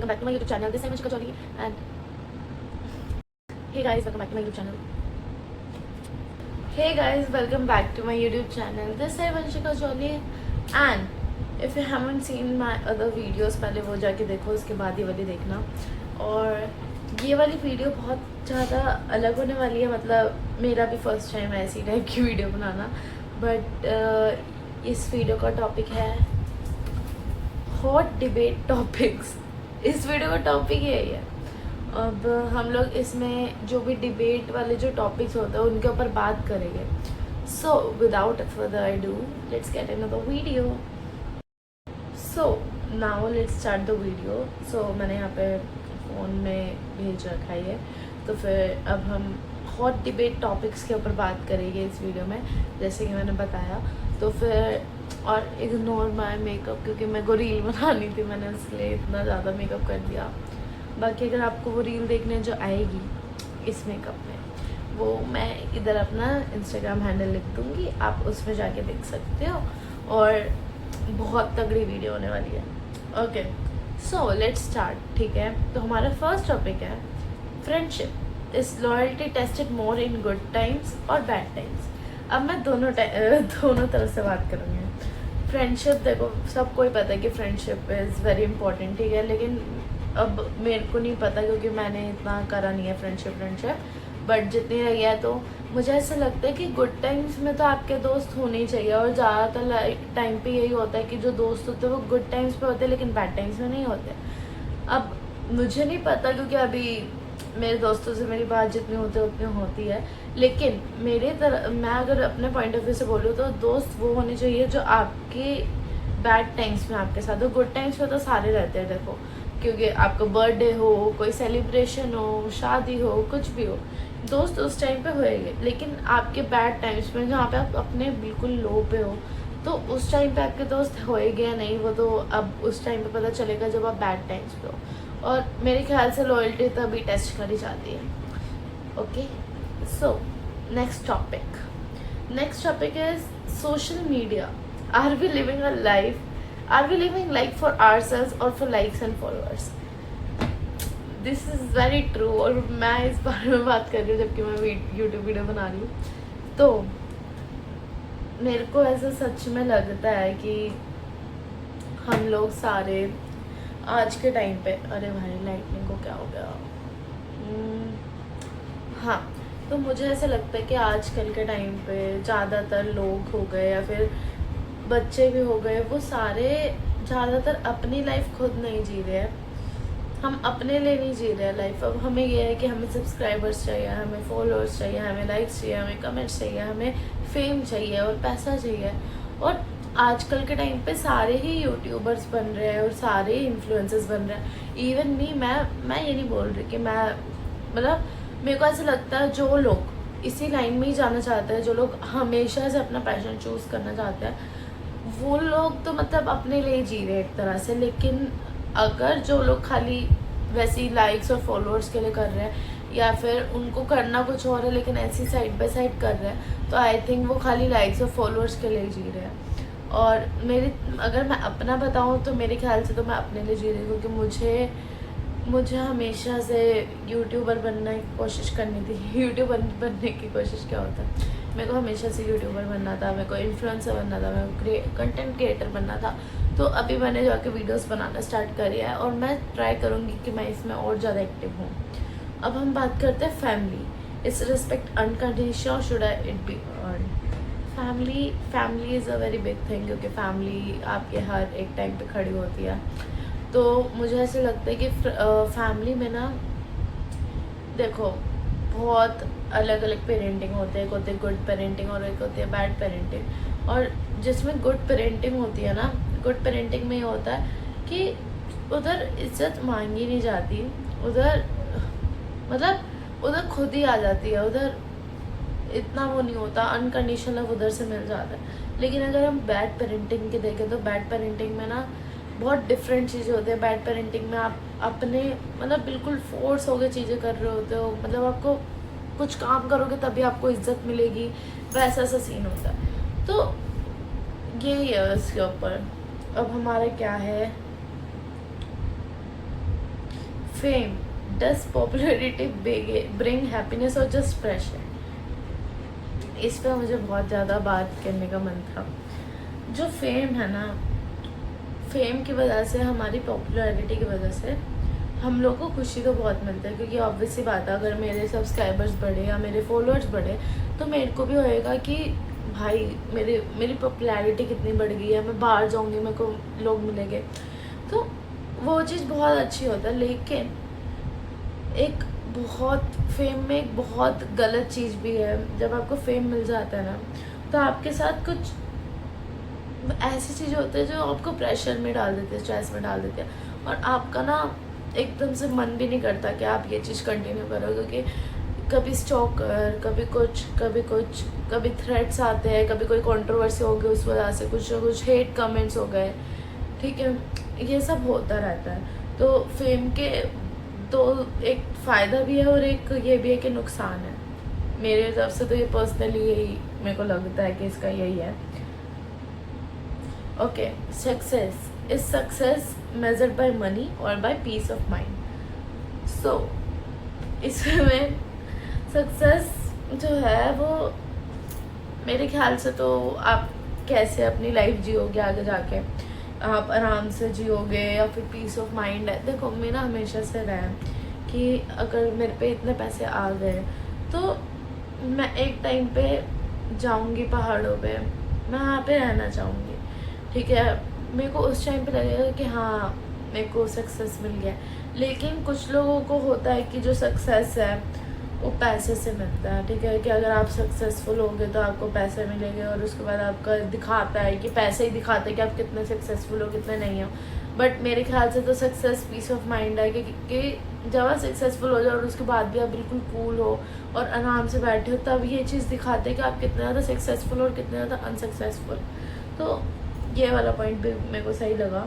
welcome back to my YouTube channel. This is Vanshika Jolly and hey guys, welcome back to my YouTube channel. Hey guys, welcome back to my YouTube channel. This is Vanshika Jolly and if you haven't seen my other videos, पहले वो जाके देखो, उसके बाद ये वाली देखना. और ये वाली वीडियो बहुत ज़्यादा अलग होने वाली है, मतलब मेरा भी फर्स्ट टाइम है ऐसी टाइप की वीडियो बनाना. बट इस वीडियो का टॉपिक है हॉट डिबेट टॉपिक्स. इस वीडियो का टॉपिक यही है. अब हम लोग इसमें जो भी डिबेट वाले जो टॉपिक्स होते हैं उनके ऊपर बात करेंगे. So without further ado, let's get in the video. So now let's start the video. So मैंने यहाँ पे फ़ोन में भेज रखा है, तो फिर अब हम हॉट डिबेट टॉपिक्स के ऊपर बात करेंगे इस वीडियो में, जैसे कि मैंने बताया. तो फिर और इग्नोर माय मेकअप, क्योंकि मेरे को रील बनानी थी, मैंने इसलिए इतना ज़्यादा मेकअप कर दिया. बाकी अगर आपको वो रील देखने जो आएगी इस मेकअप में, वो मैं इधर अपना इंस्टाग्राम हैंडल लिख दूँगी, आप उसमें जाके देख सकते हो. और बहुत तगड़ी वीडियो होने वाली है. Okay, so let's start. ठीक है, तो हमारा फर्स्ट टॉपिक है friendship. Is loyalty tested more in good times और बैड टाइम्स. अब मैं दोनों तरफ से बात करूँगी. फ्रेंडशिप देखो, सबको ही पता है कि फ्रेंडशिप इज़ वेरी इंपॉर्टेंट, ठीक है. लेकिन अब मेरे को नहीं पता, क्योंकि मैंने इतना करा नहीं है फ्रेंडशिप. बट जितनी रही है, तो मुझे ऐसा लगता है कि गुड टाइम्स में तो आपके दोस्त होने ही चाहिए. और ज़्यादातर टाइम पे यही होता है कि जो दोस्त होते हैं वो गुड टाइम्स पे होते हैं, लेकिन बैड टाइम्स में नहीं होते. अब मुझे नहीं पता, क्योंकि अभी मेरे दोस्तों से मेरी बात जितनी होती है उतनी होती है. लेकिन मेरे तरह मैं अगर अपने पॉइंट ऑफ व्यू से बोलूँ, तो दोस्त वो होने चाहिए जो आपके बैड टाइम्स में आपके साथ हो. गुड टाइम्स में तो सारे रहते हैं, देखो, क्योंकि आपका बर्थडे हो, कोई सेलिब्रेशन हो, शादी हो, कुछ भी हो, दोस्त उस टाइम पे होएंगे. लेकिन आपके बैड टाइम्स में, जहाँ पे आप अपने बिल्कुल लो पे हो, तो उस टाइम पे आपके दोस्त होएंगे या नहीं, वो तो अब उस टाइम पे पता चलेगा जब आप बैड टाइम्स पे हो. और मेरे ख्याल से लॉयल्टी तभी टेस्ट करी जाती है. Okay, so next topic is social media. Are we living a life, are we living life for ourselves और for likes and followers? This is very true. और मैं इस बारे में बात कर रही हूँ जबकि मैं यूट्यूब वीडियो बना रही हूँ. तो मेरे को ऐसा सच में लगता है कि हम लोग सारे आज के टाइम पे, अरे भाई लाइटनिंग को क्या हो गया. हाँ, तो मुझे ऐसा लगता है कि आजकल के टाइम पे ज़्यादातर लोग हो गए या फिर बच्चे भी हो गए, वो सारे ज़्यादातर अपनी लाइफ खुद नहीं जी रहे हैं. हम अपने लिए नहीं जी रहे हैं लाइफ. अब हमें ये है कि हमें सब्सक्राइबर्स चाहिए, हमें फॉलोअर्स चाहिए, हमें लाइक्स चाहिए, हमें कमेंट्स चाहिए, हमें फेम चाहिए और पैसा चाहिए. और आजकल के टाइम पे सारे ही यूट्यूबर्स बन रहे हैं और सारे इन्फ्लुएंसर्स बन रहे हैं. इवन मी, मैं ये नहीं बोल रही कि मैं, मतलब मेरे को ऐसा लगता है जो लोग इसी लाइन में ही जाना चाहते हैं, जो लोग हमेशा से अपना पैशन चूज़ करना चाहते हैं, वो लोग तो मतलब अपने लिए जी रहे हैं एक तरह से. लेकिन अगर जो लोग खाली वैसी लाइक्स और फॉलोअर्स के लिए कर रहे हैं, या फिर उनको करना कुछ और है लेकिन ऐसी साइड बाय साइड कर रहे हैं, तो आई थिंक वो खाली लाइक्स और फॉलोअर्स के लिए जी रहे हैं. और अगर मैं अपना बताऊं, तो मेरे ख्याल से तो मैं अपने लिए जी रही हूँ, क्योंकि मुझे हमेशा से यूट्यूबर बनने की कोशिश करनी थी. यूट्यूबर बनने की कोशिश क्या होता है, मेरे को हमेशा से यूट्यूबर बनना था, मेरे को इन्फ्लुएंसर बनना था, मेरे को कंटेंट क्रिएटर बनना था. तो अभी मैंने जाके वीडियोस बनाना स्टार्ट करी है और मैं ट्राई करूँगी कि मैं इसमें और ज़्यादा एक्टिव हूँ. अब हम बात करते हैं फैमिली. इस respect unconditional should I it be earn. Family is a very big thing, क्योंकि फैमिली आपके हर एक टाइम पे खड़ी होती है. तो मुझे ऐसे लगता है कि फैमिली में ना, देखो, बहुत अलग अलग पेरेंटिंग होते हैं. एक होते हैं गुड पेरेंटिंग और एक होती है बैड पेरेंटिंग. और जिसमें गुड पेरेंटिंग होती है ना, गुड पेरेंटिंग में ये होता है कि उधर इज्जत मांगी नहीं जाती, उधर मतलब उधर खुद ही आ जाती है. उधर इतना वो नहीं होता, अनकंडीशनल लव उधर से मिल जाता है. लेकिन अगर हम बैड पेरेंटिंग के देखें, तो बैड पेरेंटिंग में ना बहुत डिफरेंट चीज़ें होती है. बैड पेरेंटिंग में आप अपने मतलब बिल्कुल फोर्स होकर चीज़ें कर रहे होते हो, मतलब आपको कुछ काम करोगे तभी आपको इज्जत मिलेगी, वैसा सा सीन होता है. तो यही है इसके ऊपर. अब हमारा क्या है, fame, does popularity bring happiness और जस्ट प्रेशर? इस पर मुझे बहुत ज़्यादा बात करने का मन था। जो फेम है ना, फेम की वजह से, हमारी पॉपुलैरिटी की वजह से हम लोग को खुशी तो बहुत मिलता है, क्योंकि ऑब्वियस सी बात है, अगर मेरे सब्सक्राइबर्स बढ़े या मेरे फॉलोअर्स बढ़े तो मेरे को भी होएगा कि भाई मेरी पॉपुलैरिटी कितनी बढ़ गई है, मैं बाहर जाऊंगी, मेरे को लोग मिलेंगे, तो वो चीज़ बहुत अच्छी होता है। लेकिन एक बहुत फेम में एक बहुत गलत चीज़ भी है। जब आपको फेम मिल जाता है ना, तो आपके साथ कुछ ऐसी चीज़ें होती है जो आपको प्रेशर में डाल देते हैं, स्ट्रेस में डाल देते हैं, और आपका ना एकदम से मन भी नहीं करता कि आप ये चीज़ कंटिन्यू करो, क्योंकि कभी स्टॉकर, कभी थ्रेट्स आते हैं, कभी कोई कंट्रोवर्सी हो गई उस वजह से, कुछ ना कुछ हेट कमेंट्स हो गए, ठीक है, ये सब होता रहता है। तो फेम के तो एक फ़ायदा भी है और एक ये भी है कि नुकसान है। मेरे तरफ से तो ये पर्सनली यही मेरे को लगता है कि इसका यही है। Okay, success, is success measured by money और बाय पीस ऑफ माइंड? सो इसमें सक्सेस जो है वो मेरे ख्याल से तो आप कैसे अपनी लाइफ जियोगे आगे जाके, आप आराम से जियोगे या फिर पीस ऑफ माइंड है। देखो, मेरा हमेशा से रहा है कि अगर मेरे पे इतने पैसे आ गए तो मैं एक टाइम पे जाऊंगी पहाड़ों पे, मैं वहाँ पे रहना चाहूँगी, ठीक है। मेरे को उस टाइम पे लगेगा कि हाँ मेरे को सक्सेस मिल गया। लेकिन कुछ लोगों को होता है कि जो सक्सेस है वो पैसे से मिलता है, ठीक है, कि अगर आप सक्सेसफुल होगे तो आपको पैसे मिलेंगे, और उसके बाद आपका दिखाता है कि पैसे ही दिखाते हैं कि आप कितने सक्सेसफुल हो, कितने नहीं हो। बट मेरे ख्याल से तो सक्सेस पीस ऑफ माइंड है कि जब आप सक्सेसफुल हो जाओ और उसके बाद भी आप बिल्कुल कूल हो और आराम से बैठे हो, तब ये चीज़ दिखाते हैं कि आप कितने ज़्यादा सक्सेसफुल और कितने ज़्यादा अनसक्सेसफुल। तो ये वाला पॉइंट भी मेरे को सही लगा।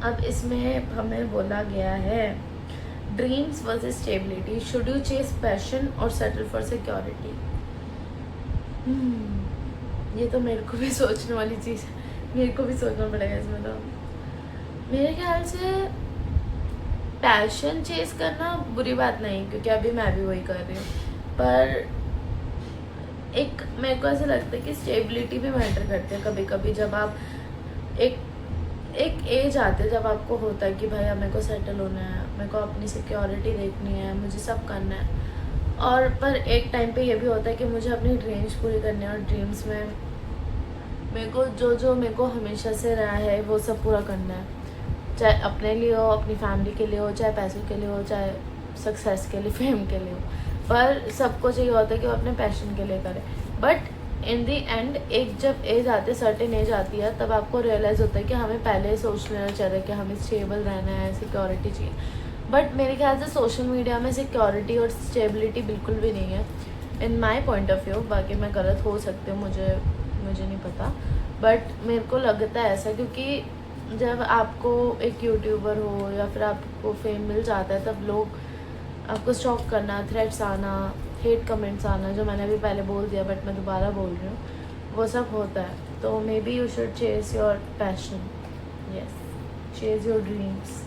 अब इसमें हमें बोला गया है dreams versus stability, should you chase passion और सेटल फॉर सिक्योरिटी? ये तो मेरे को भी सोचने वाली चीज़ है, मेरे को भी सोचना पड़ेगा इसमें। तो मेरे ख्याल से पैशन चेस करना बुरी बात नहीं, क्योंकि अभी मैं भी वही कर रही हूँ, पर एक मेरे को ऐसा लगता है कि स्टेबिलिटी भी मैटर करती है कभी कभी। जब आप एक एज आते है जब आपको होता है कि भाई अब मेरे को सेटल होना है, मेरे को अपनी सिक्योरिटी देखनी है, मुझे सब करना है, और पर एक टाइम पे ये भी होता है कि मुझे अपनी ड्रीम्स पूरी करनी है, और ड्रीम्स में मेरे को जो मेरे को हमेशा से रहा है वो सब पूरा करना है, चाहे अपने लिए हो, अपनी फैमिली के लिए हो, चाहे पैसों के लिए हो, चाहे सक्सेस के लिए, फेम के लिए हो, पर सबको चाहिए होता है कि वो अपने पैशन के लिए करे। बट इन दी एंड एक जब एज आती है, सर्टेन एज आती है, तब आपको रियलाइज़ होता है कि हमें पहले सोच लेना चाहिए कि हमें स्टेबल रहना है, सिक्योरिटी चाहिए। बट मेरे ख्याल से सोशल मीडिया में सिक्योरिटी और स्टेबिलिटी बिल्कुल भी नहीं है, इन माई पॉइंट ऑफ व्यू। बाकी मैं गलत हो सकती हूँ, मुझे नहीं पता, बट मेरे को लगता है ऐसा, क्योंकि जब आपको एक यूट्यूबर हो या फिर आपको फेम मिल जाता है, तब लोग आपको स्टॉक करना, थ्रेट्स आना, हेट कमेंट्स आना, जो मैंने अभी पहले बोल दिया बट मैं दोबारा बोल रही हूँ, वो सब होता है। तो maybe you should chase your passion, yes, chase your dreams.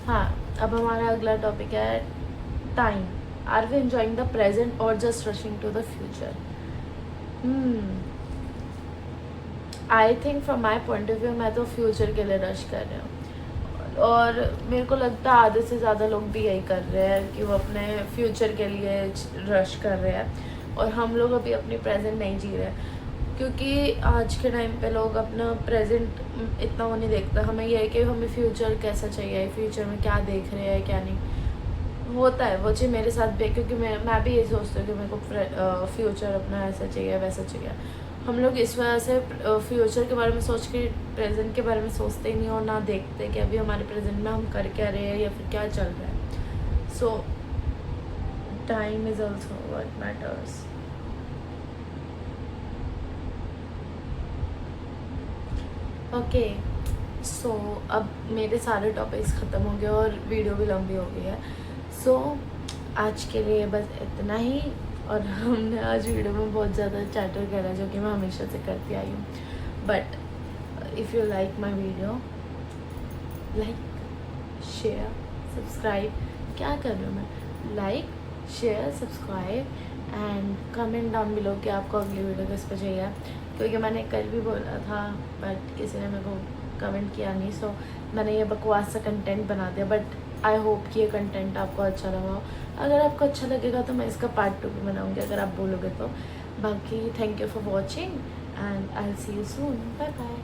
हाँ, अब हमारा अगला टॉपिक है time, are we enjoying the present और just rushing to the future? I think from my point of view मैं तो फ्यूचर के लिए रश कर रही हूँ, और मेरे को लगता है आधे से ज़्यादा लोग भी यही कर रहे हैं कि वो अपने फ्यूचर के लिए रश कर रहे हैं, और हम लोग अभी अपनी प्रेजेंट नहीं जी रहे, क्योंकि आज के टाइम पे लोग अपना प्रेजेंट इतना वो नहीं देखता। हमें यह है कि हमें फ्यूचर कैसा चाहिए, फ्यूचर में क्या देख रहे हैं क्या नहीं, होता है वो चीज़ मेरे साथ भी, क्योंकि मैं भी यही सोचती हूँ कि मेरे को फ्यूचर अपना ऐसा चाहिए वैसा चाहिए। हम लोग इस वजह से फ्यूचर के बारे में सोच के प्रेजेंट के बारे में सोचते ही नहीं, और ना देखते कि अभी हमारे प्रेजेंट में हम कर क्या रहे हैं या फिर क्या चल रहा है। So time is also what matters. Okay, so अब मेरे सारे टॉपिक्स ख़त्म हो गए और वीडियो भी लंबी हो गई है। सो आज के लिए बस इतना ही, और हमने आज वीडियो में बहुत ज़्यादा चैटर करा, जो कि मैं हमेशा से करती आई हूँ, but if you like my video, like, share, subscribe. क्या कर रही हूँ मैं? Like, share, subscribe and comment down below कि आपको अगली वीडियो किस पर चाहिए, क्योंकि मैंने कल भी बोला था बट किसी ने मेरे को कमेंट किया नहीं, सो मैंने ये बकवास सा कंटेंट बना दिया। बट आई होप कि ये कंटेंट आपको अच्छा लगा हो। अगर आपको अच्छा लगेगा तो मैं इसका पार्ट 2 भी बनाऊँगी, अगर आप बोलोगे तो। बाकी thank you for watching and I will see you soon. Bye bye.